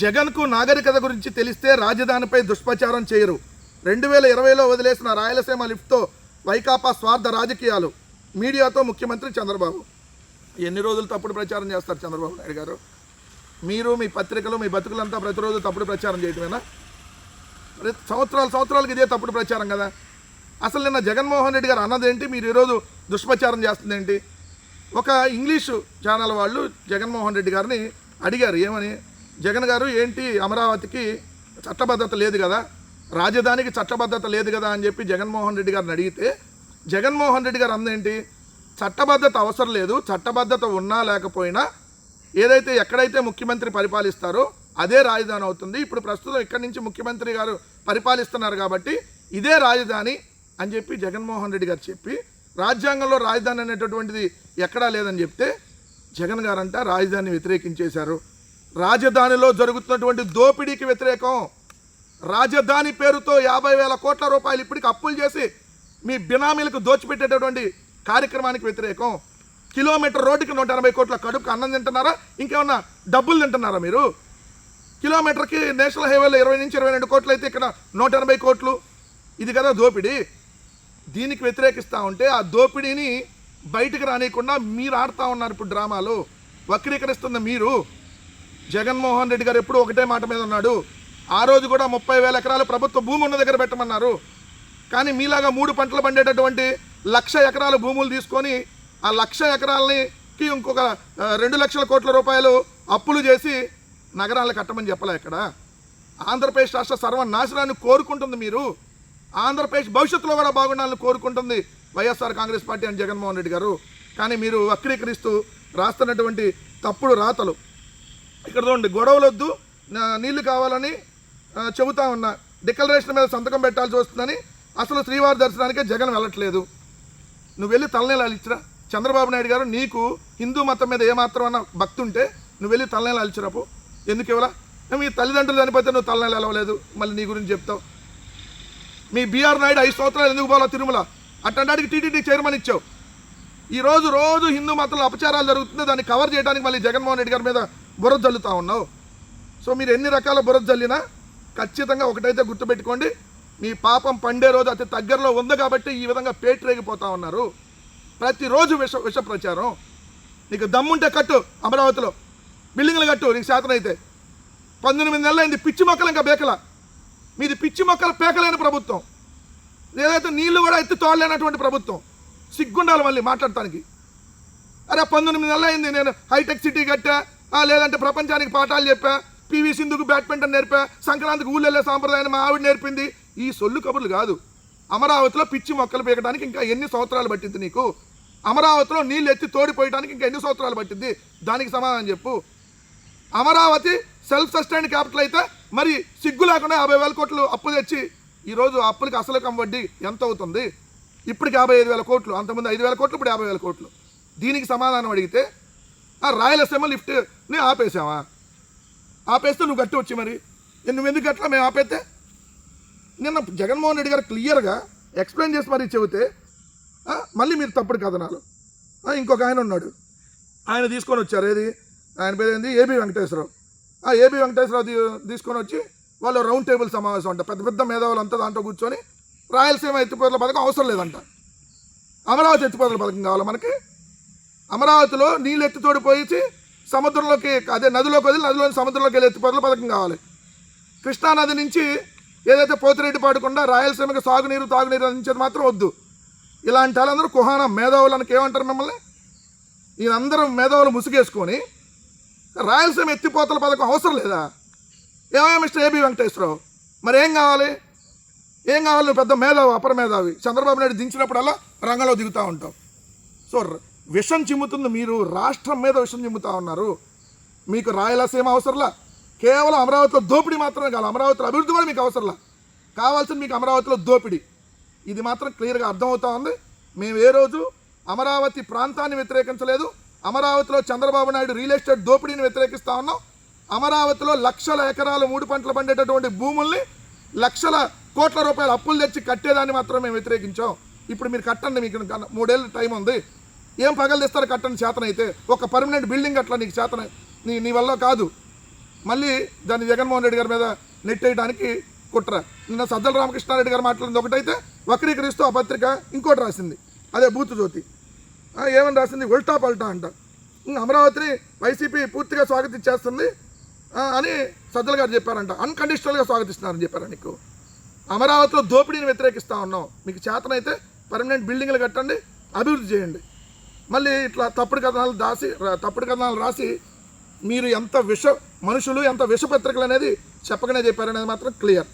జగన్కు నాగరికత గురించి తెలిస్తే రాజధానిపై దుష్ప్రచారం చేయరు. 2020లో వదిలేసిన రాయలసీమ లిఫ్ట్తో వైకాపా స్వార్థ రాజకీయాలు. మీడియాతో ముఖ్యమంత్రి చంద్రబాబు. ఎన్ని రోజులు తప్పుడు ప్రచారం చేస్తారు చంద్రబాబు నాయుడు గారు? మీరు మీ పత్రికలు మీ బతుకులంతా ప్రతిరోజు తప్పుడు ప్రచారం చేయటమేనా? సంవత్సరాలకు ఇదే తప్పుడు ప్రచారం కదా. అసలు నిన్న జగన్మోహన్ రెడ్డి గారు అన్నదేంటి, మీరు ఈరోజు దుష్ప్రచారం చేస్తుందేంటి? ఒక ఇంగ్లీషు ఛానల్ వాళ్ళు జగన్మోహన్ రెడ్డి గారిని అడిగారు, ఏమని, జగన్ గారు ఏంటి అమరావతికి చట్టబద్ధత లేదు కదా, రాజధానికి చట్టబద్ధత లేదు కదా అని చెప్పి జగన్మోహన్ రెడ్డి గారిని అడిగితే జగన్మోహన్ రెడ్డి గారు అందేంటి, చట్టబద్ధత అవసరం లేదు, చట్టబద్ధత ఉన్నా లేకపోయినా ఏదైతే ఎక్కడైతే ముఖ్యమంత్రి పరిపాలిస్తారో అదే రాజధాని అవుతుంది. ఇప్పుడు ప్రస్తుతం ఇక్కడి నుంచి ముఖ్యమంత్రి గారు పరిపాలిస్తున్నారు కాబట్టి ఇదే రాజధాని అని చెప్పి జగన్మోహన్ రెడ్డి గారు చెప్పి, రాజ్యాంగంలో రాజధాని అనేటటువంటిది ఎక్కడా లేదని చెప్తే జగన్ గారంట రాజధానిని వ్యతిరేకించేశారు. రాజధానిలో జరుగుతున్నటువంటి దోపిడీకి వ్యతిరేకం. రాజధాని పేరుతో 50,000 కోట్ల రూపాయలు ఇప్పటికి అప్పులు చేసి మీ బినామీలకు దోచిపెట్టేటటువంటి కార్యక్రమానికి వ్యతిరేకం. కిలోమీటర్ రోడ్డుకి 180 కోట్ల కడుపుకి అన్నం తింటున్నారా, ఇంకేమన్నా డబ్బులు తింటున్నారా మీరు? కిలోమీటర్కి నేషనల్ హైవేలో 20 నుంచి 22 కోట్లు అయితే ఇక్కడ 180 కోట్లు. ఇది కదా దోపిడీ. దీనికి వ్యతిరేకిస్తూ ఉంటే ఆ దోపిడీని బయటకు రానియకుండా మీరు ఆడుతూ ఉన్నారు ఇప్పుడు డ్రామాలు. వక్రీకరిస్తున్న మీరు. జగన్మోహన్ రెడ్డి గారు ఎప్పుడు ఒకటే మాట మీద ఉన్నాడు. ఆ రోజు కూడా 30,000 ఎకరాలు ప్రభుత్వ భూమి ఉన్న దగ్గర పెట్టమన్నారు. కానీ మీలాగా 3 పంటలు పండేటటువంటి 1,00,000 ఎకరాల భూములు తీసుకొని ఆ 1,00,000 ఎకరాలకి ఇంకొక 2 లక్షల కోట్ల రూపాయలు అప్పులు చేసి నగరాలు కట్టమని చెప్పలే. ఇక్కడ ఆంధ్రప్రదేశ్ రాష్ట్ర సర్వనాశనాన్ని కోరుకుంటుంది మీరు. ఆంధ్రప్రదేశ్ భవిష్యత్తులో కూడా బాగుండాలని కోరుకుంటుంది వైఎస్ఆర్ కాంగ్రెస్ పార్టీ అని జగన్మోహన్ రెడ్డి గారు. కానీ మీరు వక్రీకరిస్తూ రాస్తున్నటువంటి తప్పుడు రాతలు. ఇక్కడ చూడండి, గొడవలొద్దు, నీళ్లు కావాలని చెబుతా ఉన్నా, డిక్లరేషన్ మీద సంతకం పెట్టాల్సి వస్తుందని అసలు శ్రీవారి దర్శనానికే జగన్ వెళ్ళట్లేదు. నువ్వు వెళ్ళి తలనేలాలు ఇచ్చిరా. చంద్రబాబు నాయుడు గారు, నీకు హిందూ మతం మీద ఏమాత్రం అన్న భక్తి ఉంటే నువ్వు వెళ్ళి తలనేలాలు ఇచ్చిరాపు. ఎందుకు ఇవ్వలా? మీ తల్లిదండ్రులు చనిపోతే నువ్వు తలనేలు వెళ్ళలేదు, మళ్ళీ నీ గురించి చెప్తావు. మీ బీఆర్ నాయుడు 5 సంవత్సరాలు ఎందుకు పోలా తిరుమల? అట్టంటాడికి టీటీడీ చైర్మన్ ఇచ్చావు. రోజు హిందూ మతంలో అపచారాలు జరుగుతుందో దాన్ని కవర్ చేయడానికి మళ్ళీ జగన్మోహన్ రెడ్డి గారి మీద బురద జల్లుతూ ఉన్నావు. సో మీరు ఎన్ని రకాల బురద జల్లినా ఖచ్చితంగా ఒకటైతే గుర్తుపెట్టుకోండి, మీ పాపం పండే రోజు అతి దగ్గరలో ఉంది కాబట్టి ఈ విధంగా పేటరేగిపోతూ ఉన్నారు. ప్రతిరోజు విష ప్రచారం. నీకు దమ్ముంటే కట్టు, అమరావతిలో బిల్డింగ్లు కట్టు నీకు శాతనైతే. 18 నెలలు అయింది, పిచ్చి మొక్కలు ఇంకా బేకల. మీది పిచ్చి మొక్కలు పేకలేని ప్రభుత్వం. ఏదైతే నీళ్లు కూడా ఎత్తి తోడలేనటువంటి ప్రభుత్వం. సిగ్గుండాలి మళ్ళీ మాట్లాడటానికి. అరే 19 నెలలు అయింది, నేను హైటెక్ సిటీ కట్టా, లేదంటే ప్రపంచానికి పాఠాలు చెప్పా, పివి సింధుకు బ్యాడ్మింటన్ నేర్పా, సంక్రాంతికి ఊళ్ళెళ్ళే సాంప్రదాయాన్ని మా ఆవిడ నేర్పింది. ఈ సొల్లు కబుర్లు కాదు. అమరావతిలో పిచ్చి మొక్కలు పీకడానికి ఇంకా ఎన్ని సంవత్సరాలు పట్టింది నీకు? అమరావతిలో నీళ్ళు ఎత్తి తోడిపోయడానికి ఇంకా ఎన్ని సంవత్సరాలు పట్టింది? దానికి సమాధానం చెప్పు. అమరావతి సెల్ఫ్ సస్టైన్డ్ క్యాపిటల్ అయితే మరి సిగ్గు లేకుండా 50,000 కోట్లు అప్పు తెచ్చి ఈరోజు అప్పులకి అసలు వడ్డీ ఎంత అవుతుంది? ఇప్పటికి 55,000 కోట్లు, అంతకుముందు 5,000 కోట్లు, ఇప్పుడు 50,000 కోట్లు. దీనికి సమాధానం అడిగితే రాయలసీమ లిఫ్ట్ని ఆపేసావా? ఆపేస్తే నువ్వు గట్టి వచ్చి మరి నువ్వెందుకు అట్లా మేము ఆపేస్తే? నిన్న జగన్మోహన్ రెడ్డి గారు క్లియర్గా ఎక్స్ప్లెయిన్ చేసి మరీ చెబితే మళ్ళీ మీరు తప్పుడు కథనాలు. ఇంకొక ఆయన ఉన్నాడు, ఆయన తీసుకొని వచ్చారు. ఏది ఆయన పేరు ఏంది? ఏబి వెంకటేశ్వరరావు. ఏబి వెంకటేశ్వరరావు తీసుకొని వచ్చి వాళ్ళు రౌండ్ టేబుల్ సమావేశం అంట. పెద్ద పెద్ద మేధావులు అంతా దాంట్లో కూర్చొని రాయలసీమ ఎత్తిపోతల పథకం అవసరం లేదంట, అమరావతి ఎత్తిపోతల పథకం కావాలి మనకి. అమరావతిలో నీళ్ళు ఎత్తి తోడిపోయి సముద్రంలోకి, అదే నదిలోకి వదిలి నదిలోని సముద్రంలోకి వెళ్ళి ఎత్తిపోతల పథకం కావాలి. కృష్ణానది నుంచి ఏదైతే పోతిరెడ్డి పాడకుండా రాయలసీమకి సాగునీరు తాగునీరు అందించేది మాత్రం వద్దు. ఇలాంటి వాళ్ళందరూ కుహాన మేధావులకి ఏమంటారు మిమ్మల్ని? ఈయనందరూ మేధావులు ముసుగేసుకొని రాయలసీమ ఎత్తిపోతల పథకం అవసరం లేదా? ఏమయ్యా మిస్టర్ ఏబి వెంకటేశ్వరరావు, మరి ఏం కావాలి? ఏం కావాలి? నువ్వు పెద్ద మేధావి, అపర మేధావి. చంద్రబాబు నాయుడు దించినప్పుడల్లా రంగంలో దిగుతూ ఉంటావు. సో విషం చిమ్ముతుంది మీరు, రాష్ట్రం మీద విషం చిమ్ముతూ ఉన్నారు. మీకు రాయలసీమ అవసరంలా, కేవలం అమరావతిలో దోపిడీ మాత్రమే కాదు, అమరావతిలో అభివృద్ధి కూడా మీకు అవసరంలా. కావాల్సింది మీకు అమరావతిలో దోపిడీ. ఇది మాత్రం క్లియర్గా అర్థమవుతూ ఉంది. మేము ఏ రోజు అమరావతి ప్రాంతాన్ని వ్యతిరేకించలేదు. అమరావతిలో చంద్రబాబు నాయుడు రియల్ ఎస్టేట్ దోపిడీని వ్యతిరేకిస్తూ ఉన్నాం. అమరావతిలో 1,00,000 ఎకరాలు 3 పంటలు పండేటటువంటి భూముల్ని 1,00,000 కోట్ల రూపాయలు అప్పులు తెచ్చి కట్టేదాన్ని మాత్రం మేము వ్యతిరేకించాం. ఇప్పుడు మీరు కట్టండి, మీకు 3 ఏళ్ళు టైం ఉంది. ఏం పగలు తెస్తారు కట్టండి చేతనైతే. ఒక పర్మనెంట్ బిల్డింగ్ అట్లా నీకు చేతన నీ వల్ల కాదు. మళ్ళీ దాన్ని జగన్మోహన్ రెడ్డి గారి మీద నెట్టేయడానికి కుట్ర. నిన్న సజ్జల రామకృష్ణారెడ్డి గారు మాట్లాడింది ఒకటైతే వక్రీకరిస్తూ ఆ పత్రిక ఇంకోటి రాసింది, అదే బూతు జ్యోతి. ఏమని రాసింది? ఉల్టా పల్టా అంట. అమరావతిని వైసీపీ పూర్తిగా స్వాగతించేస్తుంది అని సజ్జల గారు చెప్పారంట. అన్కండిషనల్గా స్వాగతిస్తున్నారని చెప్పారా? నీకు అమరావతిలో దోపిడీని వ్యతిరేకిస్తూ ఉన్నాం, మీకు చేతనైతే పర్మనెంట్ బిల్డింగ్లు కట్టండి, అభివృద్ధి చేయండి. మళ్ళీ ఇట్లా తప్పుడు కథనాలు రాసి మీరు ఎంత మనుషులు ఎంత విషపత్రికలు అనేది చెప్పకనే చెప్పారనేది మాత్రం క్లియర్.